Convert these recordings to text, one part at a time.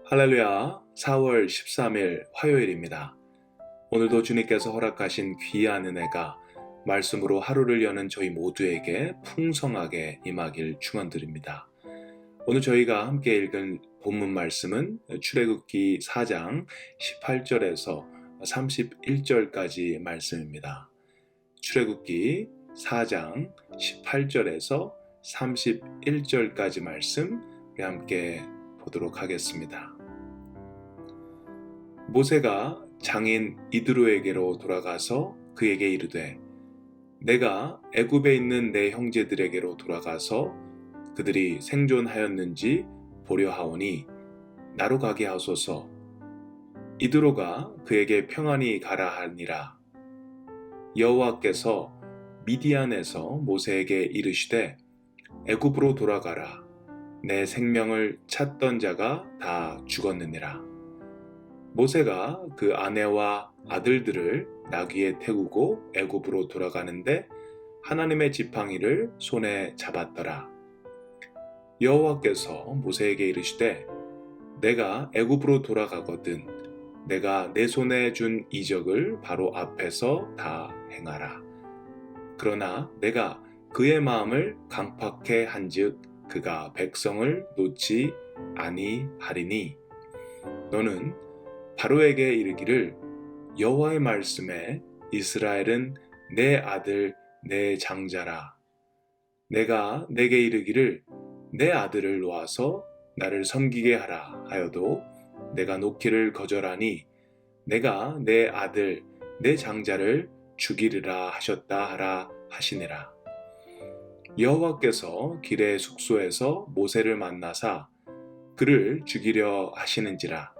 할렐루야, 4월 13일 화요일입니다. 오늘도 주님께서 허락하신 귀한 은혜가 말씀으로 하루를 여는 저희 모두에게 풍성하게 임하길 축원드립니다. 오늘 저희가 함께 읽은 본문 말씀은 출애굽기 4장 18절에서 31절까지 말씀입니다. 출애굽기 4장 18절에서 31절까지 말씀 우리 함께 보도록 하겠습니다. 모세가 장인 이드로에게로 돌아가서 그에게 이르되 내가 애굽에 있는 내 형제들에게로 돌아가서 그들이 생존하였는지 보려 하오니 나로 가게 하소서. 이드로가 그에게 평안히 가라 하니라. 여호와께서 미디안에서 모세에게 이르시되 애굽으로 돌아가라. 내 생명을 찾던 자가 다 죽었느니라. 모세가 그 아내와 아들들을 나귀에 태우고 애굽으로 돌아가는데 하나님의 지팡이를 손에 잡았더라. 여호와께서 모세에게 이르시되 내가 애굽으로 돌아가거든 내가 내 손에 준 이적을 바로 앞에서 다 행하라. 그러나 내가 그의 마음을 강팍해 한즉 그가 백성을 놓지 아니하리니 너는 바로에게 이르기를 여호와의 말씀에 이스라엘은 내 아들 내 장자라. 내가 내게 이르기를 내 아들을 놓아서 나를 섬기게 하라 하여도 내가 놓기를 거절하니 내가 내 아들 내 장자를 죽이리라 하셨다 하라 하시니라. 여호와께서 길의 숙소에서 모세를 만나사 그를 죽이려 하시는지라.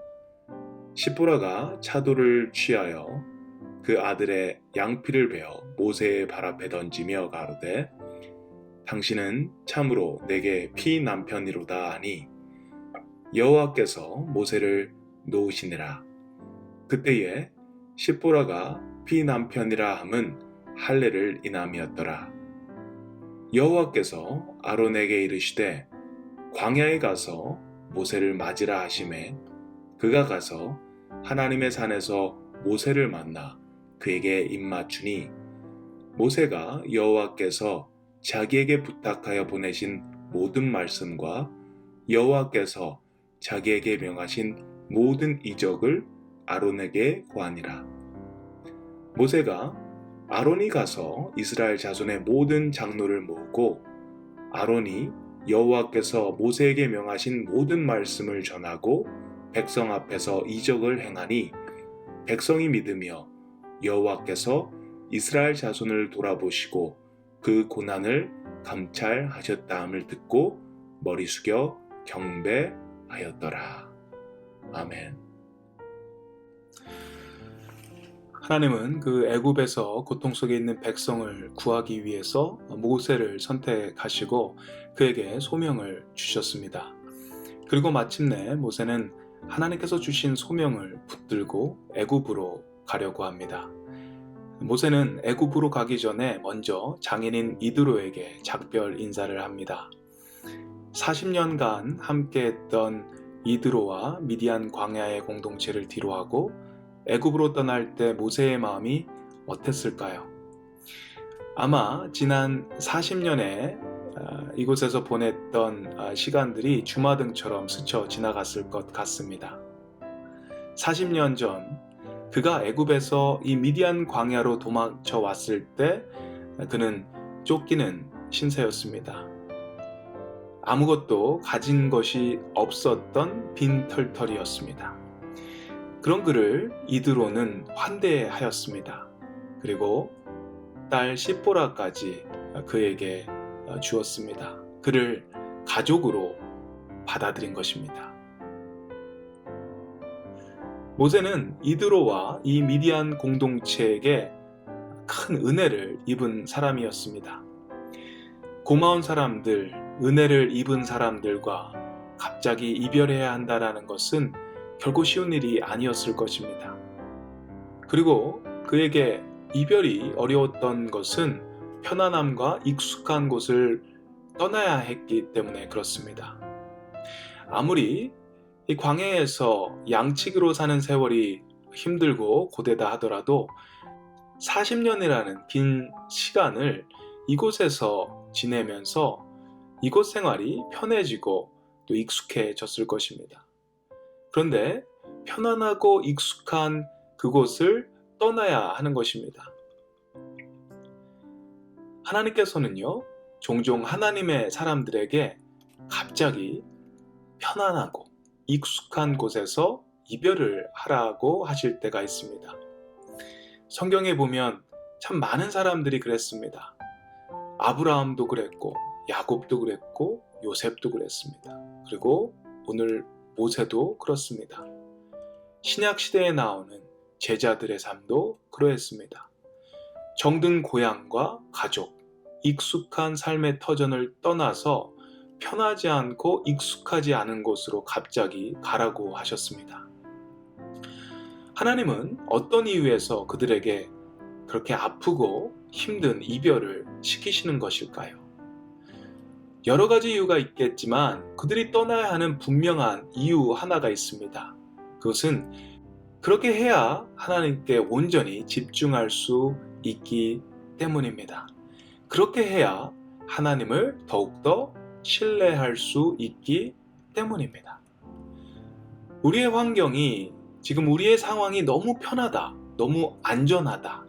시보라가 차도를 취하여 그 아들의 양피를 베어 모세의 발 앞에 던지며 가로되 당신은 참으로 내게 피 남편이로다 하니 여호와께서 모세를 놓으시니라. 그때에 시보라가 피 남편이라 함은 할례를 인함이었더라. 여호와께서 아론에게 이르시되 광야에 가서 모세를 맞으라 하시매 그가 가서 하나님의 산에서 모세를 만나 그에게 입맞추니 모세가 여호와께서 자기에게 부탁하여 보내신 모든 말씀과 여호와께서 자기에게 명하신 모든 이적을 아론에게 고하니라. 모세가 아론이 가서 이스라엘 자손의 모든 장로를 모으고 아론이 여호와께서 모세에게 명하신 모든 말씀을 전하고 백성 앞에서 이적을 행하니 백성이 믿으며 여호와께서 이스라엘 자손을 돌아보시고 그 고난을 감찰하셨다함을 듣고 머리 숙여 경배하였더라. 아멘. 하나님은 그 애굽에서 고통 속에 있는 백성을 구하기 위해서 모세를 선택하시고 그에게 소명을 주셨습니다. 그리고 마침내 모세는 하나님께서 주신 소명을 붙들고 애굽으로 가려고 합니다. 모세는 애굽으로 가기 전에 먼저 장인인 이드로에게 작별 인사를 합니다. 40년간 함께했던 이드로와 미디안 광야의 공동체를 뒤로하고 애굽으로 떠날 때 모세의 마음이 어땠을까요? 아마 지난 40년에 이곳에서 보냈던 시간들이 주마등처럼 스쳐 지나갔을 것 같습니다. 40년 전 그가 애굽에서 이 미디안 광야로 도망쳐 왔을 때 그는 쫓기는 신세였습니다. 아무것도 가진 것이 없었던 빈털터리였습니다. 그런 그를 이드로는 환대하였습니다. 그리고 딸 시보라까지 그에게 주었습니다. 그를 가족으로 받아들인 것입니다. 모세는 이드로와 이 미디안 공동체에게 큰 은혜를 입은 사람이었습니다. 고마운 사람들, 은혜를 입은 사람들과 갑자기 이별해야 한다는 것은 결코 쉬운 일이 아니었을 것입니다. 그리고 그에게 이별이 어려웠던 것은 편안함과 익숙한 곳을 떠나야 했기 때문에 그렇습니다. 아무리 이 광야에서 양치기로 사는 세월이 힘들고 고되다 하더라도 40년이라는 긴 시간을 이곳에서 지내면서 이곳 생활이 편해지고 또 익숙해졌을 것입니다. 그런데 편안하고 익숙한 그곳을 떠나야 하는 것입니다. 하나님께서는요, 종종 하나님의 사람들에게 갑자기 편안하고 익숙한 곳에서 이별을 하라고 하실 때가 있습니다. 성경에 보면 참 많은 사람들이 그랬습니다. 아브라함도 그랬고, 야곱도 그랬고, 요셉도 그랬습니다. 그리고 오늘 모세도 그렇습니다. 신약 시대에 나오는 제자들의 삶도 그러했습니다. 정든 고향과 가족, 익숙한 삶의 터전을 떠나서 편하지 않고 익숙하지 않은 곳으로 갑자기 가라고 하셨습니다. 하나님은 어떤 이유에서 그들에게 그렇게 아프고 힘든 이별을 시키시는 것일까요? 여러 가지 이유가 있겠지만 그들이 떠나야 하는 분명한 이유 하나가 있습니다. 그것은 그렇게 해야 하나님께 온전히 집중할 수 있기 때문입니다. 그렇게 해야 하나님을 더욱더 신뢰할 수 있기 때문입니다. 우리의 환경이 지금 우리의 상황이 너무 편하다, 너무 안전하다,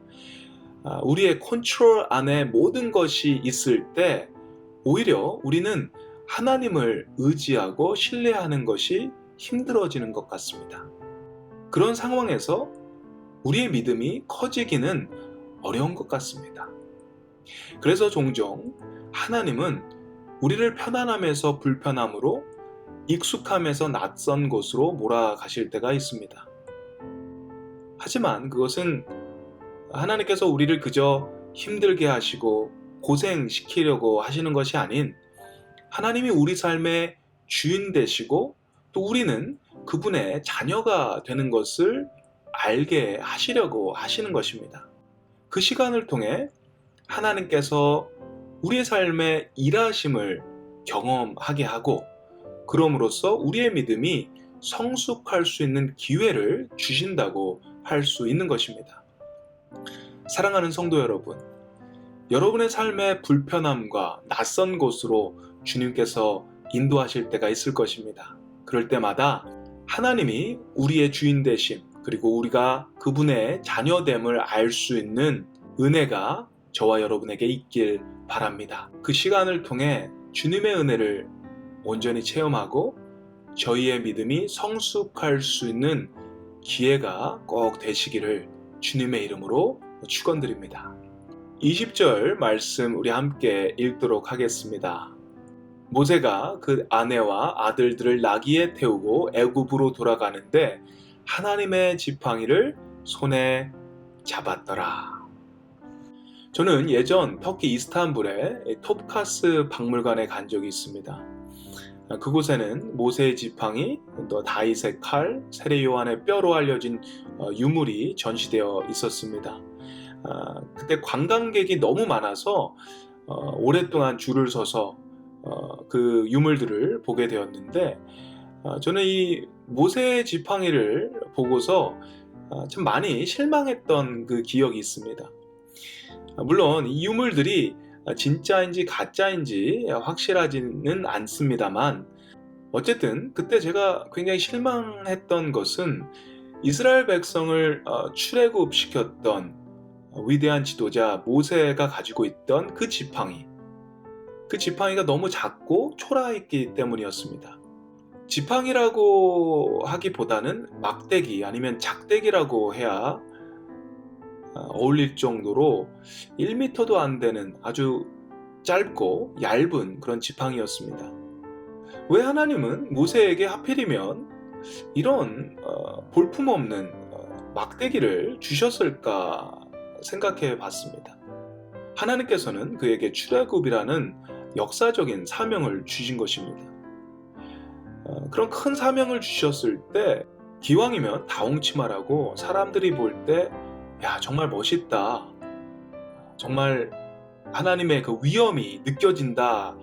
우리의 컨트롤 안에 모든 것이 있을 때 오히려 우리는 하나님을 의지하고 신뢰하는 것이 힘들어지는 것 같습니다. 그런 상황에서 우리의 믿음이 커지기는 어려운 것 같습니다. 그래서 종종 하나님은 우리를 편안함에서 불편함으로, 익숙함에서 낯선 곳으로 몰아가실 때가 있습니다. 하지만 그것은 하나님께서 우리를 그저 힘들게 하시고 고생시키려고 하시는 것이 아닌, 하나님이 우리 삶의 주인 되시고 또 우리는 그분의 자녀가 되는 것을 알게 하시려고 하시는 것입니다. 그 시간을 통해 하나님께서 우리의 삶의 일하심을 경험하게 하고, 그럼으로써 우리의 믿음이 성숙할 수 있는 기회를 주신다고 할 수 있는 것입니다. 사랑하는 성도 여러분, 여러분의 삶의 불편함과 낯선 곳으로 주님께서 인도하실 때가 있을 것입니다. 그럴 때마다 하나님이 우리의 주인 되심, 그리고 우리가 그분의 자녀됨을 알 수 있는 은혜가 저와 여러분에게 있길 바랍니다. 그 시간을 통해 주님의 은혜를 온전히 체험하고 저희의 믿음이 성숙할 수 있는 기회가 꼭 되시기를 주님의 이름으로 축원드립니다. 20절 말씀 우리 함께 읽도록 하겠습니다. 모세가 그 아내와 아들들을 나귀에 태우고 애굽으로 돌아가는데 하나님의 지팡이를 손에 잡았더라. 저는 예전 터키 이스탄불의 톱카스 박물관에 간 적이 있습니다. 그곳에는 모세의 지팡이, 또 다윗의 칼, 세례 요한의 뼈로 알려진 유물이 전시되어 있었습니다. 그때 관광객이 너무 많아서 오랫동안 줄을 서서 그 유물들을 보게 되었는데, 저는 이 모세의 지팡이를 보고서 참 많이 실망했던 그 기억이 있습니다. 물론 이 유물들이 진짜인지 가짜인지 확실하지는 않습니다만, 어쨌든 그때 제가 굉장히 실망했던 것은 이스라엘 백성을 출애굽시켰던 위대한 지도자 모세가 가지고 있던 그 지팡이가 너무 작고 초라했기 때문이었습니다. 지팡이라고 하기보다는 막대기 아니면 작대기라고 해야 어울릴 정도로 1m도 안 되는 아주 짧고 얇은 그런 지팡이였습니다. 왜 하나님은 모세에게 하필이면 이런 볼품없는 막대기를 주셨을까 생각해 봤습니다. 하나님께서는 그에게 출애굽이라는 역사적인 사명을 주신 것입니다. 그런 큰 사명을 주셨을 때 기왕이면 다홍치마라고 사람들이 볼 때 야, 정말 멋있다, 정말 하나님의 그 위엄이 느껴진다,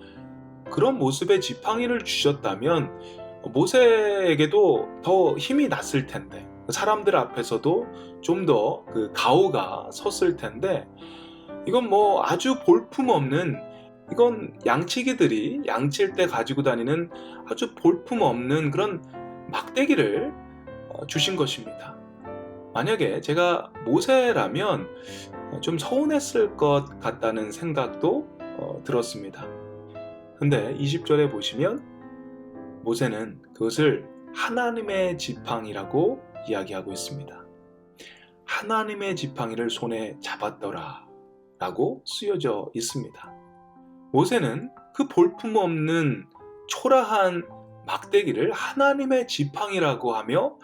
그런 모습의 지팡이를 주셨다면 모세에게도 더 힘이 났을 텐데, 사람들 앞에서도 좀 더 그 가오가 섰을 텐데, 이건 뭐 아주 볼품없는, 이건 양치기들이 양칠 때 가지고 다니는 아주 볼품없는 그런 막대기를 주신 것입니다. 만약에 제가 모세라면 좀 서운했을 것 같다는 생각도 들었습니다. 근데 20절에 보시면 모세는 그것을 하나님의 지팡이라고 이야기하고 있습니다. 하나님의 지팡이를 손에 잡았더라 라고 쓰여져 있습니다. 모세는 그 볼품없는 초라한 막대기를 하나님의 지팡이라고 하며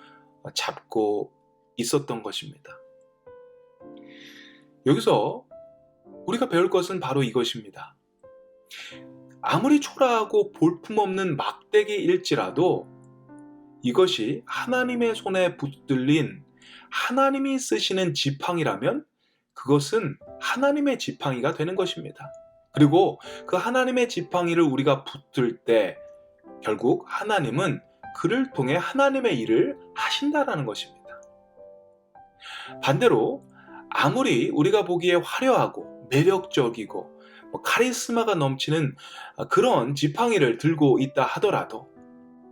잡고 있었던 것입니다. 여기서 우리가 배울 것은 바로 이것입니다. 아무리 초라하고 볼품없는 막대기일지라도 이것이 하나님의 손에 붙들린 하나님이 쓰시는 지팡이라면 그것은 하나님의 지팡이가 되는 것입니다. 그리고 그 하나님의 지팡이를 우리가 붙들 때 결국 하나님은 그를 통해 하나님의 일을 하신다라는 것입니다. 반대로 아무리 우리가 보기에 화려하고 매력적이고 카리스마가 넘치는 그런 지팡이를 들고 있다 하더라도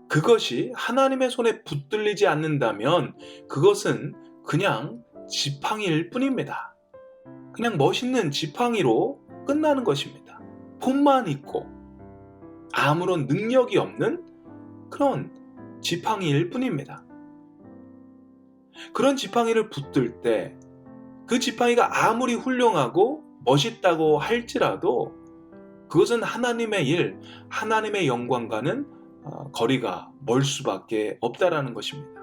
그것이 하나님의 손에 붙들리지 않는다면 그것은 그냥 지팡이일 뿐입니다. 그냥 멋있는 지팡이로 끝나는 것입니다. 폼만 있고 아무런 능력이 없는 그런 지팡이일 뿐입니다. 그런 지팡이를 붙들 때 그 지팡이가 아무리 훌륭하고 멋있다고 할지라도 그것은 하나님의 일, 하나님의 영광과는 거리가 멀 수밖에 없다라는 것입니다.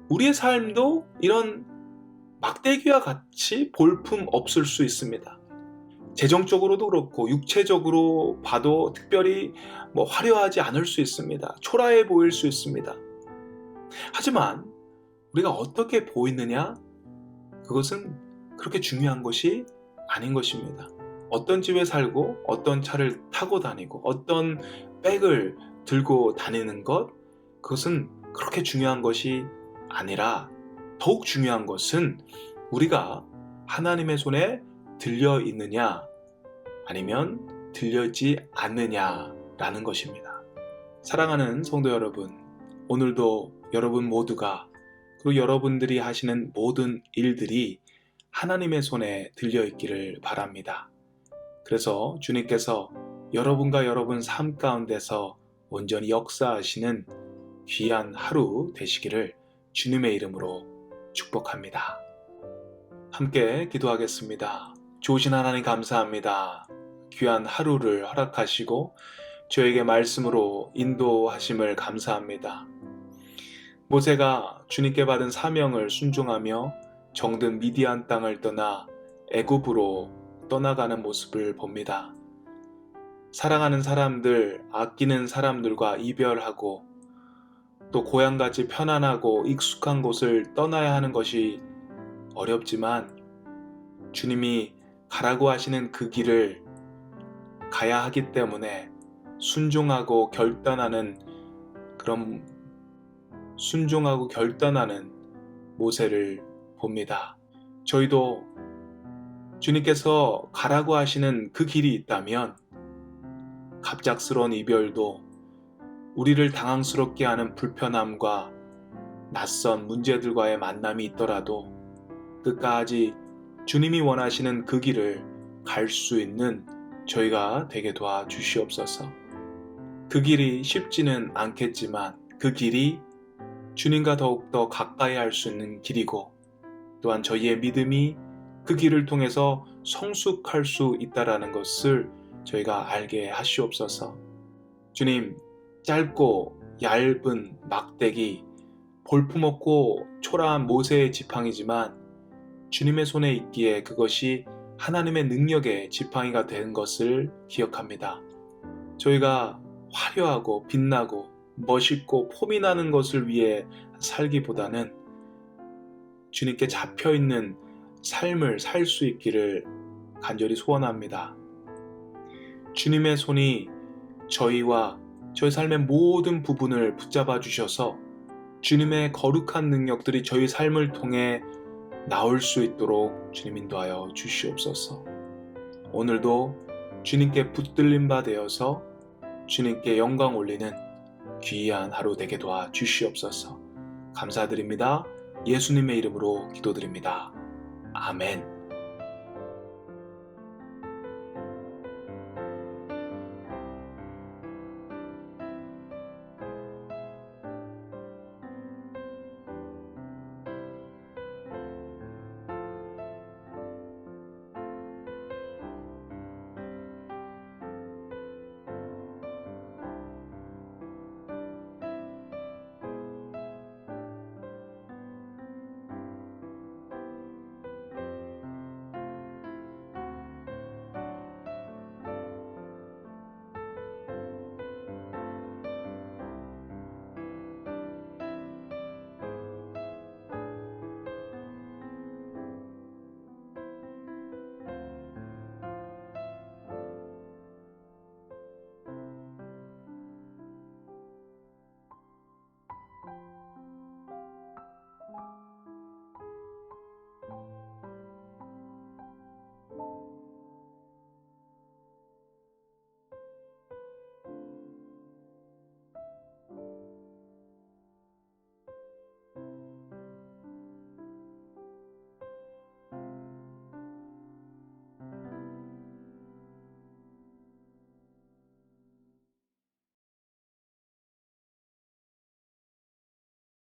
우리의 삶도 이런 막대기와 같이 볼품 없을 수 있습니다. 재정적으로도 그렇고 육체적으로 봐도 특별히 화려하지 않을 수 있습니다. 초라해 보일 수 있습니다. 하지만 우리가 어떻게 보이느냐? 그것은 그렇게 중요한 것이 아닌 것입니다. 어떤 집에 살고 어떤 차를 타고 다니고 어떤 백을 들고 다니는 것, 그것은 그렇게 중요한 것이 아니라 더욱 중요한 것은 우리가 하나님의 손에 들려 있느냐 아니면 들려있지 않느냐라는 것입니다. 사랑하는 성도 여러분, 오늘도 여러분 모두가 그리고 여러분들이 하시는 모든 일들이 하나님의 손에 들려있기를 바랍니다. 그래서 주님께서 여러분과 여러분 삶 가운데서 온전히 역사하시는 귀한 하루 되시기를 주님의 이름으로 축복합니다. 함께 기도하겠습니다. 좋으신 하나님 감사합니다. 귀한 하루를 허락하시고 저에게 말씀으로 인도하심을 감사합니다. 모세가 주님께 받은 사명을 순종하며 정든 미디안 땅을 떠나 애굽으로 떠나가는 모습을 봅니다. 사랑하는 사람들, 아끼는 사람들과 이별하고 또 고향같이 편안하고 익숙한 곳을 떠나야 하는 것이 어렵지만 주님이 가라고 하시는 그 길을 가야 하기 때문에 순종하고 결단하는 모세를 봅니다. 저희도 주님께서 가라고 하시는 그 길이 있다면 갑작스러운 이별도 우리를 당황스럽게 하는 불편함과 낯선 문제들과의 만남이 있더라도 끝까지 주님이 원하시는 그 길을 갈 수 있는 저희가 되게 도와주시옵소서. 그 길이 쉽지는 않겠지만 그 길이 주님과 더욱더 가까이 할 수 있는 길이고 또한 저희의 믿음이 그 길을 통해서 성숙할 수 있다는 것을 저희가 알게 하시옵소서. 주님, 짧고 얇은 막대기, 볼품없고 초라한 모세의 지팡이지만 주님의 손에 있기에 그것이 하나님의 능력의 지팡이가 된 것을 기억합니다. 저희가 화려하고 빛나고 멋있고 폼이 나는 것을 위해 살기보다는 주님께 잡혀있는 삶을 살 수 있기를 간절히 소원합니다. 주님의 손이 저희와 저희 삶의 모든 부분을 붙잡아 주셔서 주님의 거룩한 능력들이 저희 삶을 통해 나올 수 있도록 주님 인도하여 주시옵소서. 오늘도 주님께 붙들림 바 되어서 주님께 영광 올리는 귀한 하루 되게 도와 주시옵소서. 감사드립니다. 예수님의 이름으로 기도드립니다. 아멘.